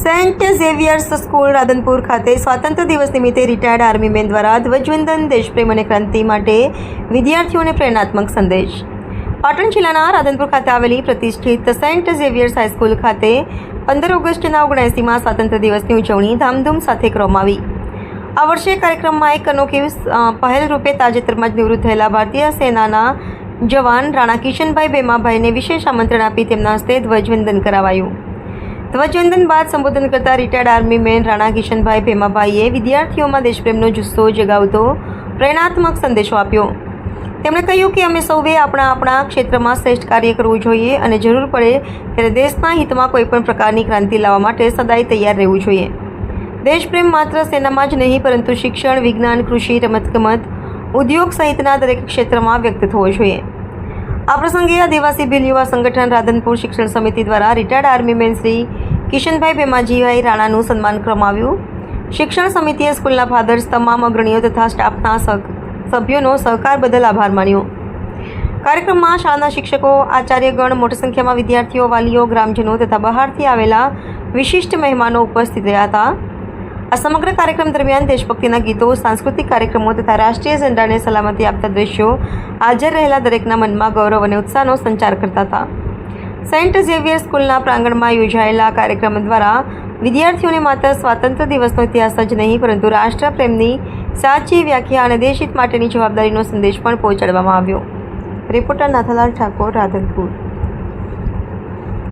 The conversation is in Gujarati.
સેન્ટ ઝેવિયર્સ સ્કૂલ રાધનપુર ખાતે સ્વાતંત્ર્ય દિવસ નિમિત્તે રિટાયર્ડ આર્મી મેન દ્વારા ધ્વજવંદન, દેશપ્રેમ અને ક્રાંતિ માટે વિદ્યાર્થીઓને પ્રેરણાત્મક સંદેશ. પાટણ જિલ્લાના રાધનપુર ખાતે આવેલી પ્રતિષ્ઠિત સેન્ટ ઝેવિયર્સ હાઈસ્કૂલ ખાતે 15 ઓગસ્ટના 79માં સ્વાતંત્ર્ય દિવસની ઉજવણી ધામધૂમ સાથે કરવામાં આવી. આ વર્ષે કાર્યક્રમમાં એક અનોખી પહેલ રૂપે તાજેતરમાં જ નિવૃત્ત થયેલા ભારતીય સેનાના જવાન રાણા કિશનભાઈ ભેમાભાઈને વિશેષ આમંત્રણ આપી તેમના હસ્તે ધ્વજવંદન કરાવાયું. ધ્વજવંદન બાદ સંબોધન કરતા retired army man Rana Kishanbhai ભેમાભાઈએ વિદ્યાર્થીઓમાં દેશપ્રેમનો જુસ્સો જગાવતો પ્રેરણાત્મક સંદેશો આપ્યો. તેમણે કહ્યું કે અમે સૌએ આપણા ક્ષેત્રમાં શ્રેષ્ઠ કાર્ય કરવું જોઈએ અને જરૂર પડે ત્યારે દેશના હિતમાં કોઈપણ પ્રકારની ક્રાંતિ લાવવા માટે સદાય તૈયાર રહેવું જોઈએ. દેશપ્રેમ માત્ર સેનામાં જ નહીં પરંતુ શિક્ષણ, વિજ્ઞાન, કૃષિ, રમતગમત, ઉદ્યોગ સહિતના દરેક ક્ષેત્રમાં વ્યક્ત થવો જોઈએ. આ પ્રસંગે આદિવાસી ભીલ યુવા સંગઠન રાધનપુર શિક્ષણ સમિતિ દ્વારા retired army man Shri Kishanbhai Bhemajibhai રાણાનું સન્માન કરવામાં આવ્યું. શિક્ષણ સમિતિએ સ્કૂલના ફાધર્સ, તમામ અગ્રણીઓ તથા સ્ટાફના સભ્યોનો સહકાર બદલ આભાર માન્યો. કાર્યક્રમમાં શાળાના શિક્ષકો, આચાર્યગણ, મોટી સંખ્યામાં વિદ્યાર્થીઓ, વાલીઓ, ગ્રામજનો તથા બહારથી આવેલા વિશિષ્ટ મહેમાનો ઉપસ્થિત રહ્યા હતા. આ સમગ્ર કાર્યક્રમ દરમિયાન દેશભક્તિના ગીતો, સાંસ્કૃતિક કાર્યક્રમો તથા રાષ્ટ્રીય ઝંડાને સલામતી આપતા દ્રશ્યો હાજર રહેલા દરેકના મનમાં ગૌરવ અને ઉત્સાહનો સંચાર કરતા હતા. સેન્ટ ઝેવિયર સ્કૂલના પ્રાંગણમાં યોજાયેલા કાર્યક્રમ દ્વારા વિદ્યાર્થીઓને માત્ર સ્વાતંત્ર્ય દિવસનો ઇતિહાસ જ નહીં પરંતુ રાષ્ટ્રપ્રેમની સાચી વ્યાખ્યા અને દેશહિત માટેની જવાબદારીનો સંદેશ પણ પહોંચાડવામાં આવ્યો. રિપોર્ટર નાથાલાલ ઠાકોર, રાધનપુર.